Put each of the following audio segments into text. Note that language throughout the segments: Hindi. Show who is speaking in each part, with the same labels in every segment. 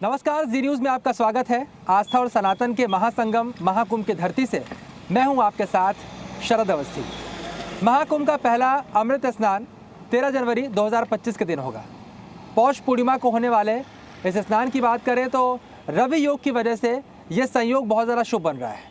Speaker 1: नमस्कार, जी न्यूज़ में आपका स्वागत है। आस्था और सनातन के महासंगम महाकुंभ की धरती से मैं हूं आपके साथ शरद अवस्थी। महाकुंभ का पहला अमृत स्नान 13 जनवरी 2025 के दिन होगा। पौष पूर्णिमा को होने वाले इस स्नान की बात करें तो रवि योग की वजह से यह संयोग बहुत ज़्यादा शुभ बन रहा है।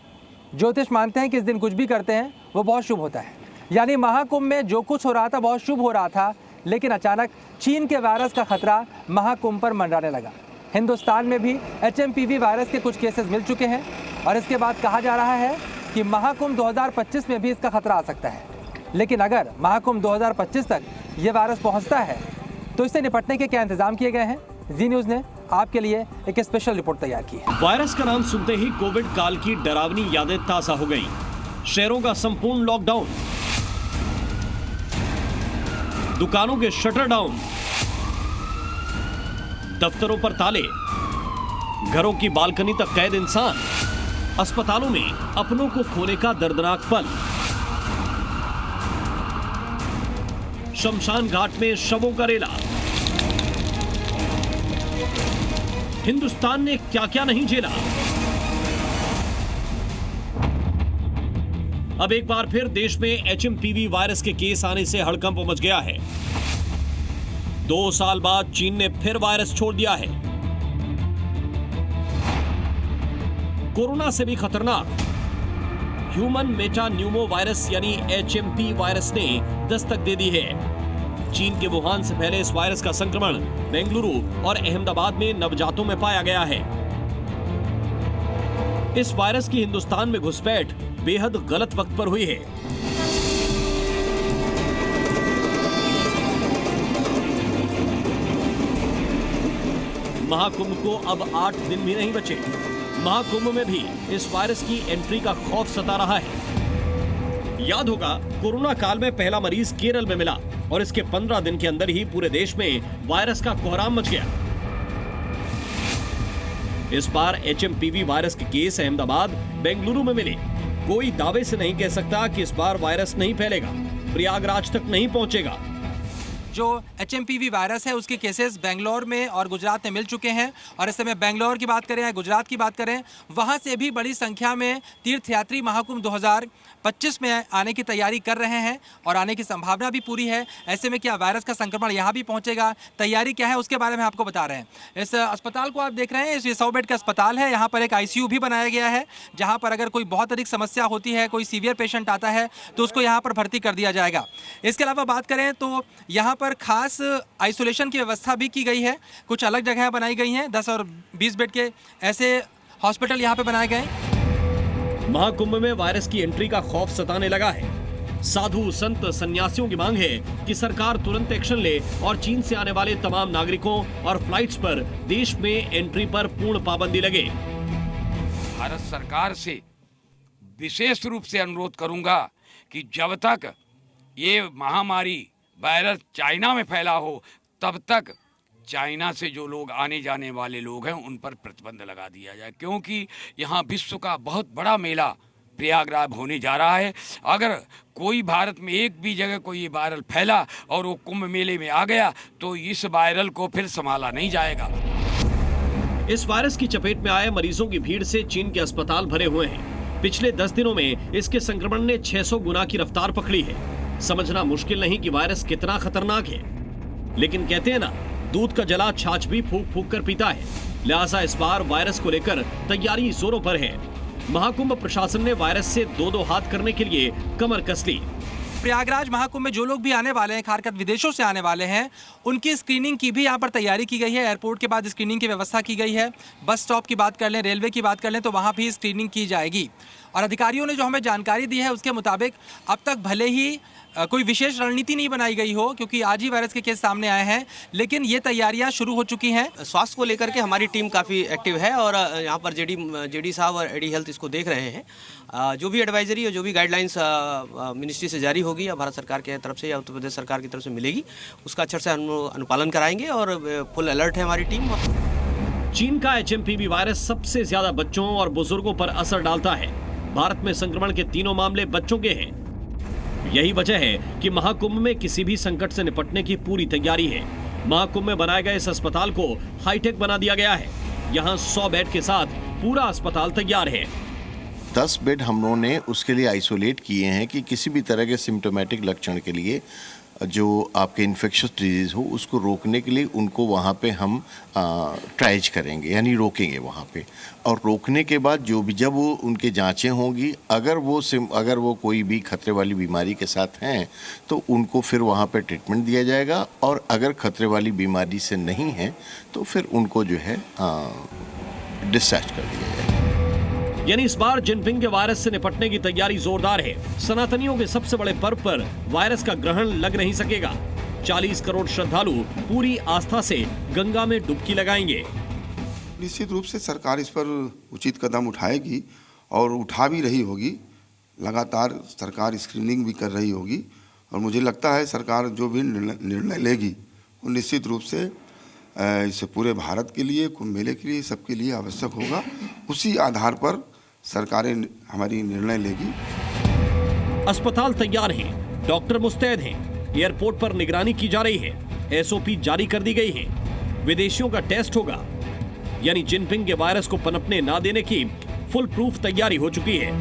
Speaker 1: ज्योतिष मानते हैं कि इस दिन कुछ भी करते हैं वो बहुत शुभ होता है। यानी महाकुंभ में जो कुछ हो रहा था बहुत शुभ हो रहा था, लेकिन अचानक चीन के वायरस का खतरा महाकुंभ पर मंडराने लगा। हिंदुस्तान में भी HMPV वायरस के कुछ केसेस मिल चुके हैं और इसके बाद कहा जा रहा है कि महाकुंभ 2025 में भी इसका खतरा आ सकता है। लेकिन अगर महाकुंभ 2025 तक ये वायरस पहुंचता है तो इससे निपटने के क्या इंतजाम किए गए हैं, जी न्यूज़ ने आपके लिए एक स्पेशल रिपोर्ट तैयार की है।
Speaker 2: वायरस का नाम सुनते ही कोविड काल की डरावनी यादें ताज़ा हो गई। शहरों का संपूर्ण लॉकडाउन, दुकानों के शटर डाउन, दफ्तरों पर ताले, घरों की बालकनी तक कैद इंसान, अस्पतालों में अपनों को खोने का दर्दनाक पल, शमशान घाट में शवों का रेला। हिंदुस्तान ने क्या क्या नहीं झेला। अब एक बार फिर देश में HMPV वायरस के केस आने से हड़कंप मच गया है। 2 साल बाद चीन ने फिर वायरस छोड़ दिया है। कोरोना से भी खतरनाक ह्यूमन मेटा न्यूमो वायरस यानी HMP वायरस ने दस्तक दे दी है। चीन के वुहान से पहले इस वायरस का संक्रमण बेंगलुरु और अहमदाबाद में नवजातों में पाया गया है। इस वायरस की हिंदुस्तान में घुसपैठ बेहद गलत वक्त पर हुई है। महाकुंभ को अब 8 दिन भी नहीं बचे। महाकुंभ में भी इस वायरस की एंट्री का खौफ सता रहा है। याद होगा, कोरोना काल में पहला मरीज केरल में मिला और इसके 15 दिन के अंदर ही पूरे देश में वायरस का कोहराम मच गया। इस बार HMPV वायरस के केस अहमदाबाद, बेंगलुरु में मिले। कोई दावे से नहीं कह सकता कि इस बार वायरस नहीं फैलेगा, प्रयागराज तक नहीं पहुंचेगा।
Speaker 1: जो HMPV वायरस है उसके केसेस बेंगलोर में और गुजरात में मिल चुके हैं और इस समय बेंगलोर की बात करें या गुजरात की बात करें, वहां से भी बड़ी संख्या में तीर्थयात्री महाकुंभ 2025 में आने की तैयारी कर रहे हैं और आने की संभावना भी पूरी है। ऐसे में क्या वायरस का संक्रमण यहाँ भी पहुँचेगा, तैयारी क्या है, उसके बारे में आपको बता रहे हैं। इस अस्पताल को आप देख रहे हैं, इस 100 बेड का अस्पताल है। यहाँ पर एक ICU भी बनाया गया है, जहाँ पर अगर कोई बहुत अधिक समस्या होती है, कोई सीवियर पेशेंट आता है तो उसको यहाँ पर भर्ती कर दिया जाएगा। इसके अलावा बात करें तो यहाँ पर खास आइसोलेशन की व्यवस्था भी की गई है। कुछ अलग जगह बनाई गई हैं, 10 और 20 बेड के ऐसे हॉस्पिटल यहाँ पे बनाए गए।
Speaker 2: महाकुंभ में वायरस की एंट्री का खौफ सताने लगा है। साधु संत सन्यासियों की मांग है कि सरकार तुरंत एक्शन ले और चीन से आने वाले तमाम नागरिकों और फ्लाइट्स पर देश में एंट्री पर पूर्ण पाबंदी लगे।
Speaker 3: भारत सरकार से विशेष रूप से अनुरोध करूंगा कि जब तक ये महामारी वायरस चाइना में फैला हो, तब तक चाइना से जो लोग आने जाने वाले लोग हैं उन पर प्रतिबंध लगा दिया जाए, क्योंकि यहाँ विश्व का बहुत बड़ा मेला प्रयागराज होने जा रहा है। अगर कोई भारत में एक भी जगह कोई वायरल फैला और वो कुंभ मेले में आ गया तो इस वायरल को फिर संभाला नहीं जाएगा।
Speaker 2: इस वायरस की चपेट में आए मरीजों की भीड़ से चीन के अस्पताल भरे हुए हैं। पिछले 10 दिनों में इसके संक्रमण ने 600 गुना की रफ्तार पकड़ी है। समझना मुश्किल नहीं कि वायरस कितना खतरनाक है, लेकिन कहते हैं ना, दूध का जला छाछ भी फूंक फूंक कर पीता है। लिहाजा इस बार वायरस को लेकर तैयारी जोरों पर है। महाकुंभ प्रशासन ने वायरस से 2-2 हाथ करने के लिए कमर कस ली।
Speaker 1: प्रयागराज महाकुंभ में जो लोग भी आने वाले हैं, खासकर विदेशों से आने वाले हैं, उनकी स्क्रीनिंग की भी यहाँ पर तैयारी की गई है। एयरपोर्ट के बाद स्क्रीनिंग की व्यवस्था की गई है। बस स्टॉप की बात कर लें, रेलवे की बात कर लें तो वहाँ भी स्क्रीनिंग की जाएगी। और अधिकारियों ने जो हमें जानकारी दी है उसके मुताबिक अब तक भले ही कोई विशेष रणनीति नहीं बनाई गई हो, क्योंकि आज ही वायरस के केस सामने आए हैं, लेकिन ये तैयारियां शुरू हो चुकी हैं।
Speaker 4: स्वास्थ्य को लेकर के हमारी टीम काफ़ी एक्टिव है और यहाँ पर जेडी साहब और एडी हेल्थ इसको देख रहे हैं। जो भी एडवाइजरी और जो भी गाइडलाइंस मिनिस्ट्री से जारी होगी या भारत सरकार की तरफ से या उत्तर प्रदेश सरकार की तरफ से मिलेगी, उसका अच्छे से अनुपालन कराएंगे और फुल अलर्ट है हमारी टीम।
Speaker 2: चीन का HMPV वायरस सबसे ज्यादा बच्चों और बुजुर्गों पर असर डालता है। भारत में संक्रमण के 3 मामले बच्चों के हैं। यही वजह है कि महाकुंभ में किसी भी संकट से निपटने की पूरी तैयारी है। महाकुंभ में बनाए गए इस अस्पताल को हाईटेक बना दिया गया है। यहाँ 100 बेड के साथ पूरा अस्पताल तैयार है।
Speaker 5: 10 बेड हम लोगों ने उसके लिए आइसोलेट किए हैं कि किसी भी तरह के सिम्टोमेटिक लक्षण के लिए जो आपके इन्फेक्शस डिजीज़ हो उसको रोकने के लिए उनको वहाँ पे हम ट्राइज करेंगे, यानी रोकेंगे वहाँ पे। और रोकने के बाद जब वो उनके जांचें होंगी, अगर वो कोई भी खतरे वाली बीमारी के साथ हैं तो उनको फिर वहाँ पे ट्रीटमेंट दिया जाएगा, और अगर खतरे वाली बीमारी से नहीं है तो फिर उनको जो है डिस्चार्ज कर दिया जाएगा।
Speaker 2: यानी इस बार जिनपिंग के वायरस से निपटने की तैयारी जोरदार है। सनातनियों के सबसे बड़े पर्व पर वायरस का ग्रहण लग नहीं सकेगा। 40 करोड़ श्रद्धालु पूरी आस्था से गंगा में डुबकी लगाएंगे।
Speaker 6: निश्चित रूप से सरकार इस पर उचित कदम उठाएगी और उठा भी रही होगी। लगातार सरकार स्क्रीनिंग भी कर रही होगी, और मुझे लगता है सरकार जो भी निर्णय लेगी वो निश्चित रूप से इसे पूरे भारत के लिए, कुंभ मेले के लिए, सबके लिए आवश्यक होगा। उसी आधार पर सरकारें हमारी निर्णय लेगी।
Speaker 2: अस्पताल तैयार हैं, डॉक्टर मुस्तैद हैं, एयरपोर्ट पर निगरानी की जा रही है, एसओपी जारी कर दी गई है, विदेशियों का टेस्ट होगा। यानी जिनपिंग के वायरस को पनपने ना देने की फुल प्रूफ तैयारी हो चुकी है।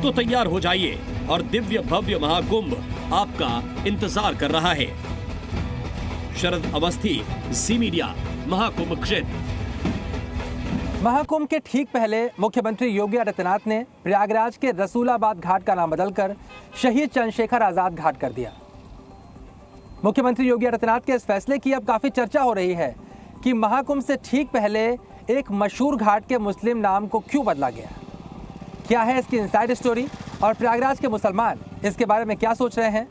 Speaker 2: तो तैयार हो जाइए और दिव्य भव्य महाकुंभ आपका इंतजार कर रहा है। शरद अवस्थी, जी मीडिया, महाकुंभ क्षेत्र।
Speaker 1: महाकुंभ के ठीक पहले मुख्यमंत्री योगी आदित्यनाथ ने प्रयागराज के रसूलाबाद घाट का नाम बदलकर शहीद चंद्रशेखर आजाद घाट कर दिया। मुख्यमंत्री योगी आदित्यनाथ के इस फैसले की अब काफी चर्चा हो रही है कि महाकुंभ से ठीक पहले एक मशहूर घाट के मुस्लिम नाम को क्यों बदला गया। क्या है इसकी इनसाइड स्टोरी और प्रयागराज के मुसलमान इसके बारे में क्या सोच रहे हैं,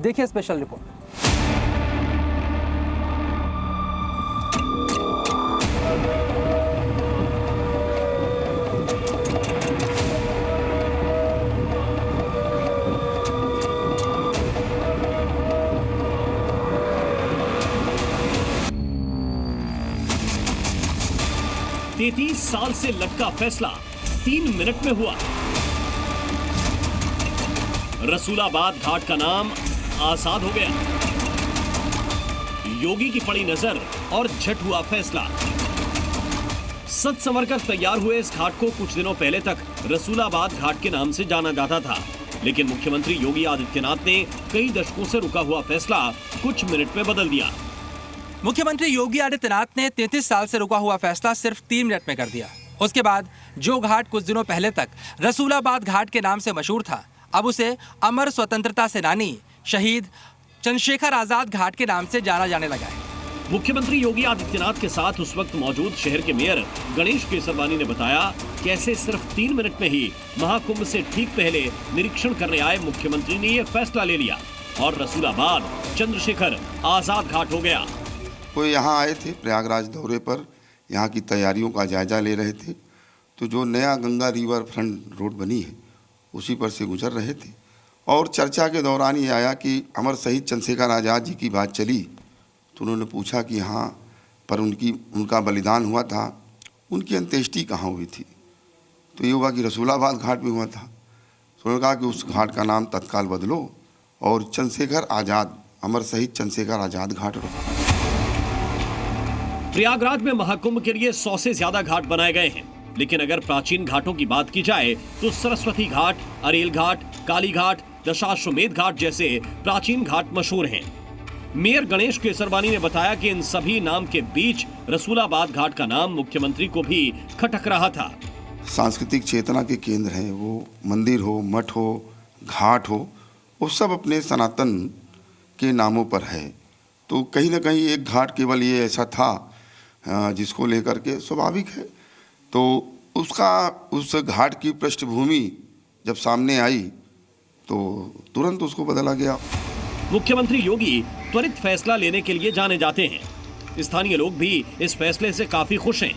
Speaker 1: देखिए स्पेशल रिपोर्ट।
Speaker 2: तैतीस साल से लटका फैसला 3 मिनट में हुआ। रसूलाबाद घाट का नाम आजाद हो गया। योगी की पड़ी नजर और झट हुआ फैसला। सच संवरकर तैयार हुए इस घाट को कुछ दिनों पहले तक रसूलाबाद घाट के नाम से जाना जाता था, लेकिन मुख्यमंत्री योगी आदित्यनाथ ने कई दशकों से रुका हुआ फैसला कुछ मिनट में बदल दिया।
Speaker 1: मुख्यमंत्री योगी आदित्यनाथ ने 33 साल से रुका हुआ फैसला सिर्फ 3 मिनट में कर दिया। उसके बाद जो घाट कुछ दिनों पहले तक रसूलाबाद घाट के नाम से मशहूर था, अब उसे अमर स्वतंत्रता सेनानी शहीद चंद्रशेखर आजाद घाट के नाम से जाना जाने लगा है।
Speaker 2: मुख्यमंत्री योगी आदित्यनाथ के साथ उस वक्त मौजूद शहर के मेयर गणेश केसरवानी ने बताया कैसे सिर्फ 3 मिनट में ही महाकुंभ से ठीक पहले निरीक्षण करने आए मुख्यमंत्री ने यह फैसला ले लिया और रसूलाबाद चंद्रशेखर आजाद घाट हो गया।
Speaker 6: वो यहाँ आए थे प्रयागराज दौरे पर, यहाँ की तैयारियों का जायजा ले रहे थे। तो जो नया गंगा रिवर फ्रंट रोड बनी है उसी पर से गुजर रहे थे, और चर्चा के दौरान ये आया कि अमर शहीद चंद्रशेखर आज़ाद जी की बात चली। तो उन्होंने पूछा कि हाँ, पर उनका बलिदान हुआ था, उनकी अंत्येष्टि कहाँ हुई थी। तो ये हुआ कि रसूलाबाद घाट में हुआ था। तो उन्होंने कहा कि उस घाट का नाम तत्काल बदलो और चंद्रशेखर आज़ाद, अमर शहीद चंद्रशेखर आज़ाद घाट रखो।
Speaker 2: प्रयागराज में महाकुंभ के लिए 100 से ज्यादा घाट बनाए गए हैं, लेकिन अगर प्राचीन घाटों की बात की जाए तो सरस्वती घाट, अरेल घाट, काली घाट, दशाश्वमेध घाट जैसे प्राचीन घाट मशहूर हैं। मेयर गणेश केसरवानी ने बताया कि इन सभी नाम के बीच रसूलाबाद घाट का नाम मुख्यमंत्री को भी खटक रहा था।
Speaker 6: सांस्कृतिक चेतना के केंद्र हैं, वो मंदिर हो, मठ हो, घाट हो, वो सब अपने सनातन के नामों पर है। तो कहीं ना कहीं एक घाट केवल ये ऐसा था जिसको लेकर के स्वाभाविक है। तो उस घाट की पृष्ठभूमि जब सामने आई तो तुरंत उसको बदला गया।
Speaker 2: मुख्यमंत्री योगी त्वरित फैसला लेने के लिए जाने जाते हैं। स्थानीय लोग भी इस फैसले से काफी खुश हैं।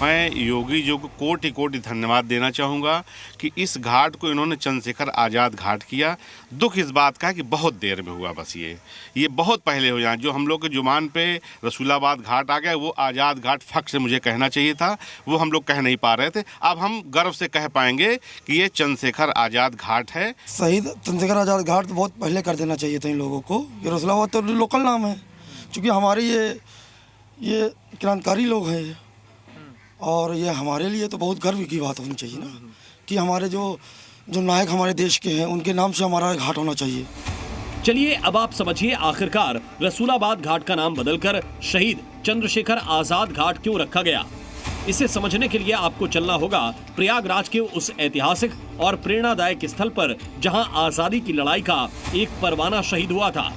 Speaker 7: मैं योगी जी को कोटि कोटि धन्यवाद देना चाहूँगा कि इस घाट को इन्होंने चंद्रशेखर आज़ाद घाट किया। दुख इस बात का है कि बहुत देर में हुआ, बस ये बहुत पहले हो जाए। जो हम लोग के जुबान पे रसूलाबाद घाट आ गया, वो आज़ाद घाट फक से मुझे कहना चाहिए था, वो हम लोग कह नहीं पा रहे थे। अब हम गर्व से कह पाएंगे कि ये चंद्रशेखर आज़ाद घाट है।
Speaker 8: शहीद चंद्रशेखर आज़ाद घाट तो बहुत पहले कर देना चाहिए था इन लोगों को। ये रसूलाबाद तो लोकल नाम है, क्योंकि हमारी ये क्रांतिकारी लोग हैं ये, और ये हमारे लिए तो बहुत गर्व की बात होनी चाहिए ना कि हमारे जो नायक हमारे देश के हैं उनके नाम से हमारा घाट होना चाहिए।
Speaker 2: चलिए अब आप समझिए आखिरकार रसूलाबाद घाट का नाम बदलकर शहीद चंद्रशेखर आजाद घाट क्यों रखा गया। इसे समझने के लिए आपको चलना होगा प्रयागराज के उस ऐतिहासिक और प्रेरणादायक स्थल पर जहां आजादी की लड़ाई का एक परवाना शहीद हुआ था।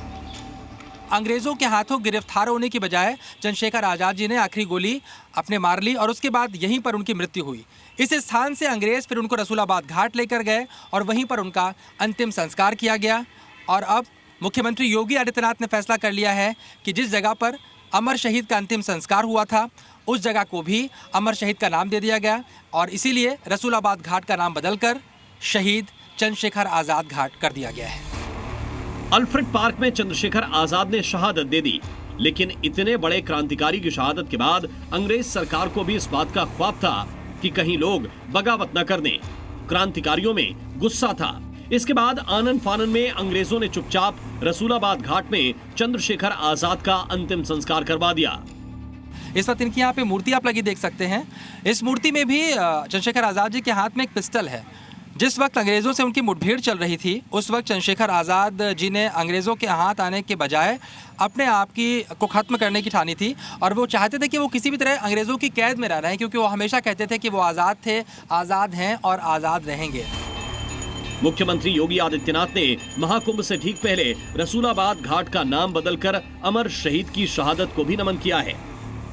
Speaker 1: अंग्रेजों के हाथों गिरफ्तार होने की बजाय चंद्रशेखर आजाद जी ने आखिरी गोली अपने मार ली और उसके बाद यहीं पर उनकी मृत्यु हुई। इस स्थान से अंग्रेज फिर उनको रसूलाबाद घाट लेकर गए और वहीं पर उनका अंतिम संस्कार किया गया। और अब मुख्यमंत्री योगी आदित्यनाथ ने फैसला कर लिया है कि जिस जगह पर अमर शहीद का अंतिम संस्कार हुआ था उस जगह को भी अमर शहीद का नाम दे दिया गया और इसीलिए रसूलाबाद घाट का नाम बदलकर शहीद चंद्रशेखर आजाद घाट कर दिया गया है।
Speaker 2: अल्फ्रेड पार्क में चंद्रशेखर आजाद ने शहादत दे दी, लेकिन इतने बड़े क्रांतिकारी की शहादत के बाद अंग्रेज सरकार को भी इस बात का ख्वाब था कि कहीं लोग बगावत न कर दें। क्रांतिकारियों में गुस्सा था। इसके बाद आनन फानन में अंग्रेजों ने चुपचाप रसूलाबाद घाट में चंद्रशेखर आजाद का अंतिम संस्कार करवा दिया।
Speaker 1: इस वक्त इनकी यहाँ पे मूर्ति आप लगी देख सकते हैं। इस मूर्ति में भी चंद्रशेखर आजाद जी के हाथ में एक पिस्टल है। जिस वक्त अंग्रेज़ों से उनकी मुठभेड़ चल रही थी उस वक्त चंद्रशेखर आज़ाद जी ने अंग्रेज़ों के हाथ आने के बजाय अपने आप को ख़त्म करने की ठानी थी और वो चाहते थे कि वो किसी भी तरह अंग्रेज़ों की कैद में रह रहे हैं, क्योंकि वो हमेशा कहते थे कि वो आज़ाद थे, आज़ाद हैं और आज़ाद रहेंगे।
Speaker 2: मुख्यमंत्री योगी आदित्यनाथ ने महाकुंभ से ठीक पहले रसूलाबाद घाट का नाम बदलकर अमर शहीद की शहादत को भी नमन किया है।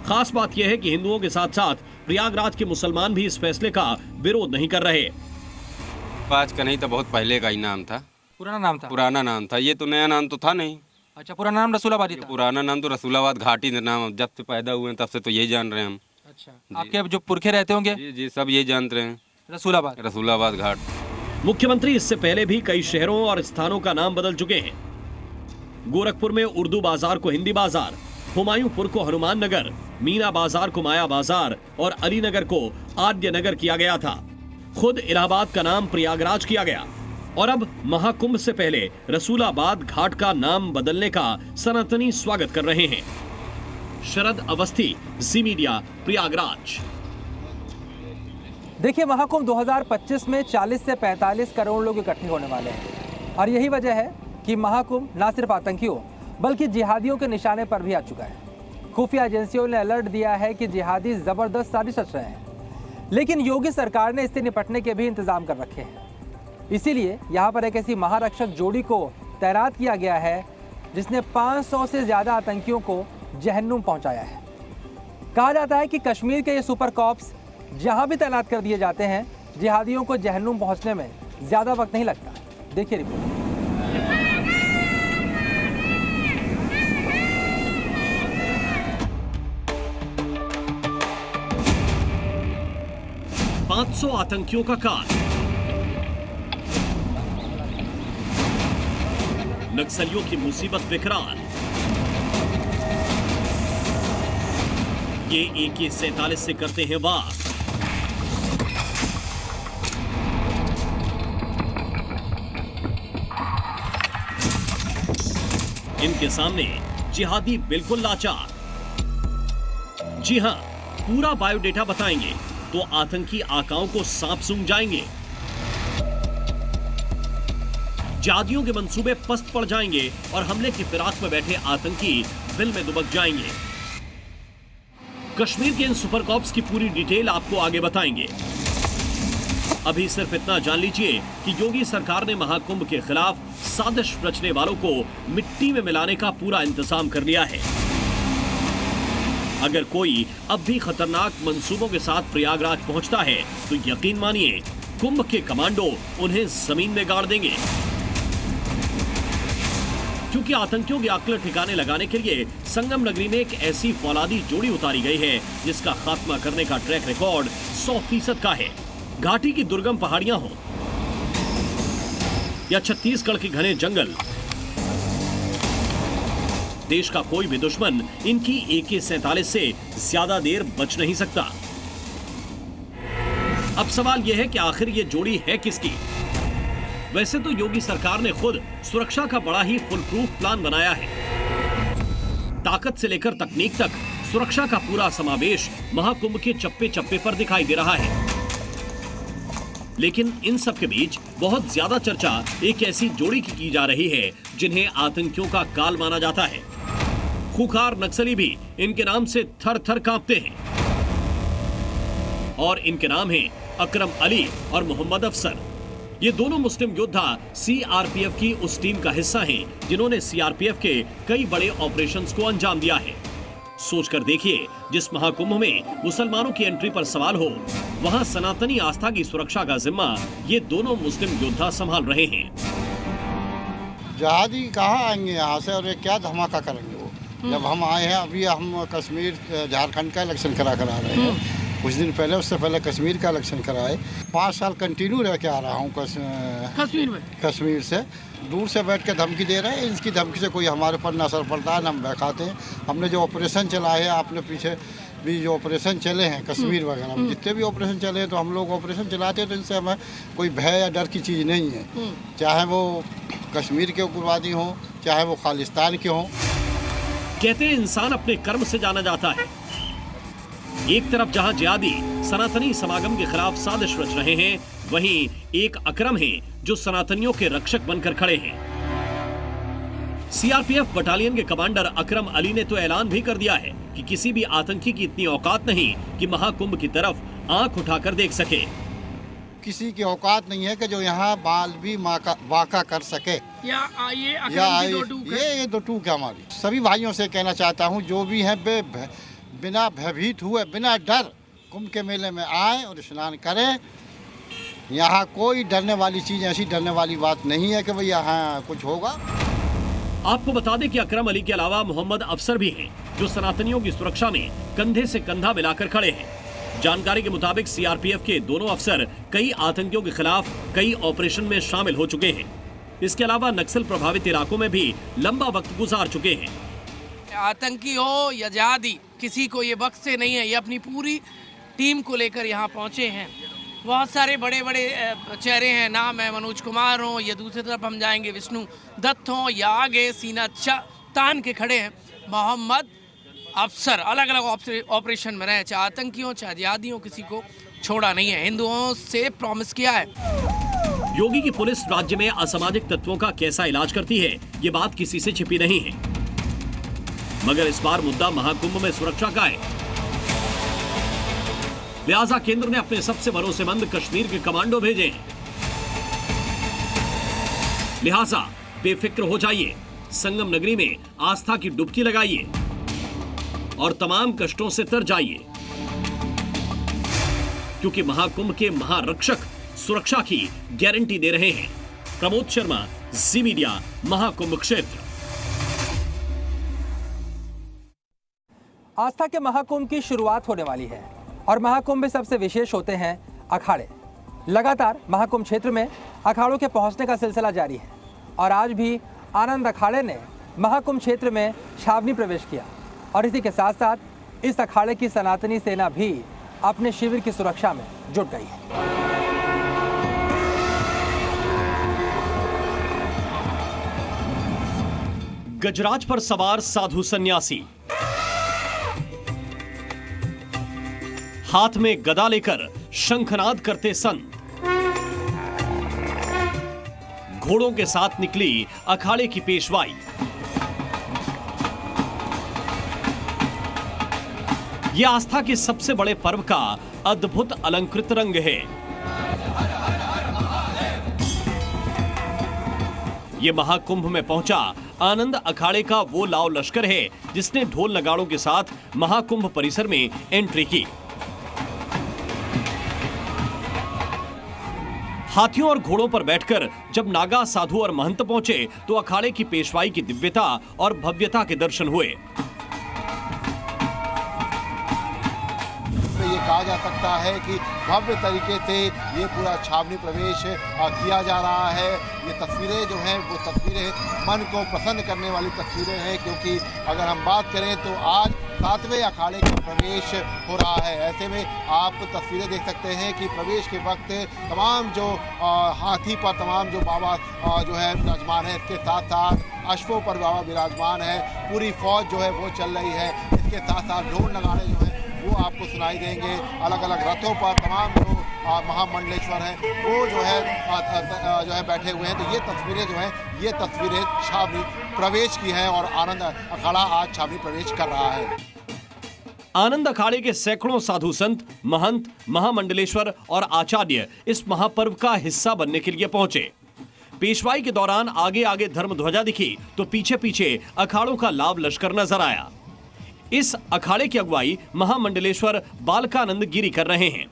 Speaker 2: खास बात यह है कि हिंदुओं के साथ साथ प्रयागराज के मुसलमान भी इस फैसले का विरोध नहीं कर रहे।
Speaker 9: आज का नहीं तो बहुत पहले का ही नाम था।
Speaker 1: पुराना नाम था?
Speaker 9: पुराना नाम था, ये तो नया नाम तो था नहीं।
Speaker 1: अच्छा, पुराना नाम रसूलाबाद ही था?
Speaker 9: पुराना नाम तो रसूलाबाद घाट ही नाम, जब से पैदा हुए हैं तब से तो यही जान रहे हैं हम।
Speaker 1: अच्छा, आपके जो पुरखे रहते होंगे?
Speaker 9: जी जी, सब ये जानते हैं, रसूलाबाद घाट।
Speaker 2: मुख्यमंत्री इससे पहले भी कई शहरों और स्थानों का नाम बदल चुके हैं। गोरखपुर में उर्दू बाजार को हिंदी बाजार, हुमायूंपुर को हनुमान नगर, मीना बाजार को माया बाजार और अलीनगर को आद्य नगर किया गया था। खुद इलाहाबाद का नाम प्रयागराज किया गया और अब महाकुंभ से पहले रसूलाबाद घाट का नाम बदलने का सनातनी स्वागत कर रहे हैं। शरद अवस्थी, जी मीडिया, प्रयागराज।
Speaker 1: देखिए, महाकुंभ 2025 में 40 से 45 करोड़ लोग इकट्ठे होने वाले हैं और यही वजह है कि महाकुंभ न सिर्फ आतंकियों बल्कि जिहादियों के निशाने पर भी आ चुका है। खुफिया एजेंसियों ने अलर्ट दिया है कि जिहादी जबरदस्त साजिश रच रहे हैं, लेकिन योगी सरकार ने इससे निपटने के भी इंतजाम कर रखे हैं। इसीलिए यहाँ पर एक ऐसी महारक्षक जोड़ी को तैनात किया गया है जिसने 500 से ज़्यादा आतंकियों को जहन्नुम पहुँचाया है। कहा जाता है कि कश्मीर के ये सुपर कॉप्स जहाँ भी तैनात कर दिए जाते हैं, जिहादियों को जहन्नुम पहुँचने में ज़्यादा वक्त नहीं लगता। देखिए रिपोर्ट।
Speaker 2: सौ आतंकियों का काल, नक्सलियों की मुसीबत विकराल। ये AK-47 से करते हैं वार। इनके सामने जिहादी बिल्कुल लाचार। जी हां, पूरा बायोडेटा बताएंगे तो आतंकी आकाओं को सांप सूंघ जाएंगे। जिहादियों के मंसूबे पस्त पड़ जाएंगे और हमले की फिराक में बैठे आतंकी दिल में दुबक जाएंगे। कश्मीर के इन सुपर कॉप्स की पूरी डिटेल आपको आगे बताएंगे। अभी सिर्फ इतना जान लीजिए कि योगी सरकार ने महाकुंभ के खिलाफ साजिश रचने वालों को मिट्टी में मिलाने का पूरा इंतजाम कर लिया है। अगर कोई अब भी खतरनाक मंसूबों के साथ प्रयागराज पहुंचता है तो यकीन मानिए, कुंभ के कमांडो उन्हें जमीन में गाड़ देंगे, क्योंकि आतंकियों की अक्ल ठिकाने लगाने के लिए संगम नगरी में एक ऐसी फौलादी जोड़ी उतारी गई है जिसका खात्मा करने का ट्रैक रिकॉर्ड 100% का है। घाटी की दुर्गम पहाड़ियां हो या छत्तीसगढ़ के घने जंगल, देश का कोई भी दुश्मन इनकी AK-47 से ज्यादा देर बच नहीं सकता। अब सवाल यह है कि आखिर ये जोड़ी है किसकी? वैसे तो योगी सरकार ने खुद सुरक्षा का बड़ा ही फुल प्रूफ प्लान बनाया है। ताकत से लेकर तकनीक तक सुरक्षा का पूरा समावेश महाकुंभ के चप्पे चप्पे पर दिखाई दे रहा है। लेकिन इन सब के बीच बहुत ज्यादा चर्चा एक ऐसी जोड़ी की जा रही है जिन्हें आतंकियों का काल माना जाता है। खूंखार नक्सली भी इनके नाम से थर थर कांपते हैं और इनके नाम हैं अकरम अली और मोहम्मद अफसर। ये दोनों मुस्लिम योद्धा सीआरपीएफ की उस टीम का हिस्सा हैं जिन्होंने सीआरपीएफ के कई बड़े ऑपरेशंस को अंजाम दिया है। सोचकर देखिए, जिस महाकुंभ में मुसलमानों की एंट्री पर सवाल हो, वहां सनातनी आस्था की सुरक्षा का जिम्मा ये दोनों मुस्लिम योद्धा संभाल रहे हैं।
Speaker 10: जहादी कहाँ आएंगे यहाँ से और ये क्या धमाका करेंगे वो? जब हम आए हैं, अभी हम कश्मीर झारखंड का इलेक्शन करा आ रहे हैं, कुछ दिन पहले, उससे पहले कश्मीर का इलेक्शन कराए। 5 साल कंटिन्यू रह के आ रहा हूँ कश्मीर से। दूर से बैठ के धमकी दे रहे हैं, इनकी धमकी से कोई हमारे पर न असर पड़ता है, न हम बहकाते हैं। हमने जो ऑपरेशन चलाए हैं, आपने पीछे भी जो ऑपरेशन चले हैं कश्मीर वगैरह में, जितने भी ऑपरेशन चले हैं, तो हम लोग ऑपरेशन चलाते हैं, तो इनसे हमें कोई भय या डर की चीज़ नहीं है। चाहे वो कश्मीर के उग्रवादी हों, चाहे वो खालिस्तान के हों।
Speaker 2: कहते हैं इंसान अपने कर्म से जाना जाता है। एक तरफ जहां जिहादी सनातनी समागम के खिलाफ साजिश रच रहे हैं, वहीं एक अकरम हैं जो सनातनियों के रक्षक बनकर खड़े हैं। सीआरपीएफ बटालियन के कमांडर अकरम अली ने तो ऐलान भी कर दिया है कि किसी भी आतंकी की इतनी औकात नहीं कि महाकुंभ की तरफ आंख उठाकर देख सके।
Speaker 10: किसी की औकात नहीं है कि जो यहाँ बाल भी वाका कर सके। ये दो टूक है हमारी। सभी भाइयों से कहना चाहता हूँ, जो भी हैं बिना भयभीत हुए, बिना डर कुंभ के मेले में आए और स्नान करें। यहाँ कोई डरने वाली चीज़, ऐसी डरने वाली बात नहीं है कि भाई यहाँ कुछ होगा।
Speaker 2: आपको बता दें कि अकरम अली के अलावा मोहम्मद अफसर भी हैं जो सनातनियों की सुरक्षा में कंधे से कंधा मिलाकर खड़े हैं। जानकारी के मुताबिक सीआरपीएफ के दोनों अफसर कई आतंकियों के खिलाफ कई ऑपरेशन में शामिल हो चुके हैं। इसके अलावा नक्सल प्रभावित इलाकों में भी लंबा वक्त गुजार चुके हैं।
Speaker 11: आतंकी हो या जिहादी, किसी को ये बख्शे नहीं है। ये अपनी पूरी टीम को लेकर यहाँ पहुँचे हैं। बहुत सारे बड़े बड़े चेहरे हैं, नाम है मनोज कुमार हो, या दूसरी तरफ हम जाएंगे विष्णु दत्त हो, या आगे सीना तान के खड़े हैं मोहम्मद अफसर। अलग अलग ऑपरेशन में रहे, चाहे आतंकी हो चाहे जिहादी हो, किसी को छोड़ा नहीं है। हिंदुओं से प्रॉमिस किया है।
Speaker 2: योगी की पुलिस राज्य में असामाजिक तत्वों का कैसा इलाज करती है, ये बात किसी से छिपी नहीं है। मगर इस बार मुद्दा महाकुंभ में सुरक्षा का है। लिहाजा केंद्र ने अपने सबसे भरोसेमंद कश्मीर के कमांडो भेजे हैं। लिहाजा बेफिक्र हो जाइए, संगम नगरी में आस्था की डुबकी लगाइए और तमाम कष्टों से तर जाइए, क्योंकि महाकुंभ के महारक्षक सुरक्षा की गारंटी दे रहे हैं। प्रमोद शर्मा, जी मीडिया, महाकुंभ क्षेत्र।
Speaker 1: आस्था के महाकुंभ की शुरुआत होने वाली है और महाकुंभ में सबसे विशेष होते हैं अखाड़े। लगातार महाकुंभ क्षेत्र में अखाड़ों के पहुंचने का सिलसिला जारी है और आज भी आनंद अखाड़े ने महाकुंभ क्षेत्र में छावनी प्रवेश किया और इसी के साथ साथ इस अखाड़े की सनातनी सेना भी अपने शिविर की सुरक्षा में जुट गई है।
Speaker 2: गजराज पर सवार साधु सन्यासी, हाथ में गदा लेकर शंखनाद करते संत, घोड़ों के साथ निकली अखाड़े की पेशवाई। यह आस्था के सबसे बड़े पर्व का अद्भुत अलंकृत रंग है। यह महाकुंभ में पहुंचा आनंद अखाड़े का वो लाव लश्कर है जिसने ढोल नगाड़ों के साथ महाकुंभ परिसर में एंट्री की। हाथियों और घोड़ों पर बैठकर जब नागा, साधु और महंत पहुंचे तो अखाड़े की पेशवाई की दिव्यता और भव्यता के दर्शन हुए।
Speaker 12: ये कहा जा सकता है कि भव्य तरीके से ये पूरा छावनी प्रवेश किया जा रहा है। ये तस्वीरें जो हैं वो तस्वीरें मन को प्रसन्न करने वाली तस्वीरें हैं, क्योंकि अगर हम बात करें तो आज 7वें अखाड़े का प्रवेश हो रहा है। ऐसे में आप तस्वीरें देख सकते हैं कि प्रवेश के वक्त तमाम जो हाथी पर तमाम जो बाबा जो है विराजमान है, इसके साथ साथ अश्वों पर बाबा विराजमान है, पूरी फौज जो है वो चल रही है। इसके साथ साथ ढोल नगाड़े जो हैं वो आपको सुनाई देंगे। अलग अलग रथों पर तमाम जो महामंडलेश्वर हैं वो जो है बैठे हुए हैं। तो ये तस्वीरें जो हैं ये तस्वीरें छावनी प्रवेश की हैं और आनंद अखाड़ा आज छावनी प्रवेश कर रहा है।
Speaker 2: आनंद अखाड़े के सैकड़ों साधु संत, महंत, महामंडलेश्वर और आचार्य इस महापर्व का हिस्सा बनने के लिए पहुंचे। पेशवाई के दौरान आगे आगे धर्म ध्वजा दिखी तो पीछे पीछे अखाड़ों का लाभ लश्कर नजर आया। इस अखाड़े की अगुवाई महामंडलेश्वर बालकानंद गिरी कर रहे हैं,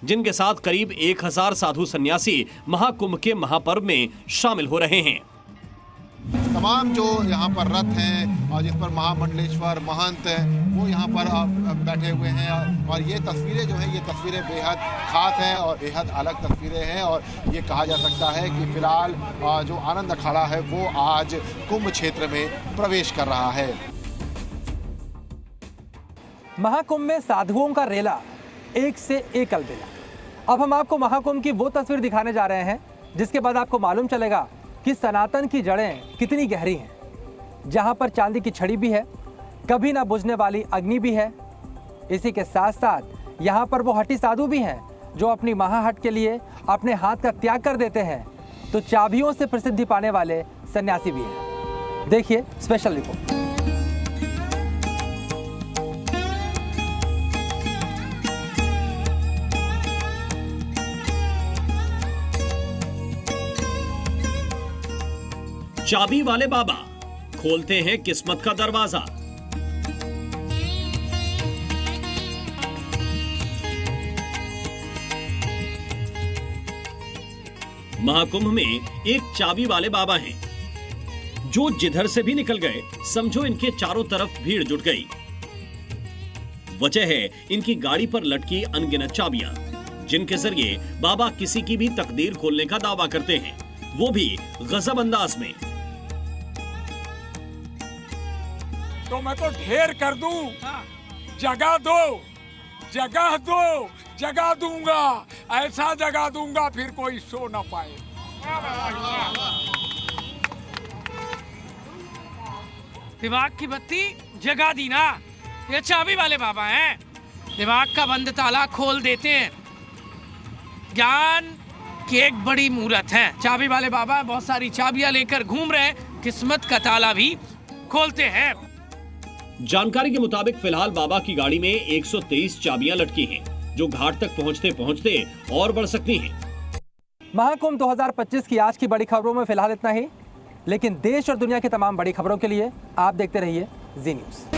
Speaker 2: जिनके साथ करीब 1000 साधु सन्यासी महाकुंभ के महापर्व में शामिल हो रहे हैं।
Speaker 12: तमाम जो यहाँ पर रथ हैं और जिस पर महामंडलेश्वर महंत हैं वो यहाँ पर बैठे हुए हैं और ये तस्वीरें जो हैं ये तस्वीरें बेहद खास हैं और बेहद अलग तस्वीरें हैं। और ये कहा जा सकता है कि फिलहाल जो आनंद अखाड़ा है वो आज कुंभ क्षेत्र में प्रवेश कर रहा है।
Speaker 1: महाकुंभ में साधुओं का रेला एक से एक अलबेला। अब हम आपको महाकुंभ की वो तस्वीर दिखाने जा रहे हैं जिसके बाद आपको मालूम चलेगा कि सनातन की जड़ें कितनी गहरी हैं। जहां पर चांदी की छड़ी भी है, कभी ना बुझने वाली अग्नि भी है। इसी के साथ साथ यहां पर वो हठी साधु भी हैं जो अपनी महाहट के लिए अपने हाथ का त्याग कर देते हैं। तो चाबियों से प्रसिद्धि पाने वाले सन्यासी भी हैं। देखिए स्पेशल रिपोर्ट।
Speaker 2: चाबी वाले बाबा खोलते हैं किस्मत का दरवाजा। महाकुंभ में एक चाबी वाले बाबा हैं जो जिधर से भी निकल गए समझो इनके चारों तरफ भीड़ जुट गई। वजह है इनकी गाड़ी पर लटकी अनगिनत चाबियां, जिनके जरिए बाबा किसी की भी तकदीर खोलने का दावा करते हैं, वो भी गजब अंदाज में।
Speaker 13: तो मैं तो ढेर कर दूं, जगह दो, जगह दो, जगह दूंगा, ऐसा जगह दूंगा फिर कोई सो ना पाए।
Speaker 11: दिमाग की बत्ती जगा दी ना, ये चाबी वाले बाबा हैं। दिमाग का बंद ताला खोल देते हैं। ज्ञान की एक बड़ी मूर्त है। चाबी वाले बाबा बहुत सारी चाबियां लेकर घूम रहे हैं, किस्मत का ताला भी खोलते हैं।
Speaker 2: जानकारी के मुताबिक फिलहाल बाबा की गाड़ी में 123 चाबियां लटकी हैं, जो घाट तक पहुंचते पहुंचते और बढ़ सकती हैं।
Speaker 1: महाकुंभ 2025 की आज की बड़ी खबरों में फिलहाल इतना ही, लेकिन देश और दुनिया की तमाम बड़ी खबरों के लिए आप देखते रहिए जी न्यूज़।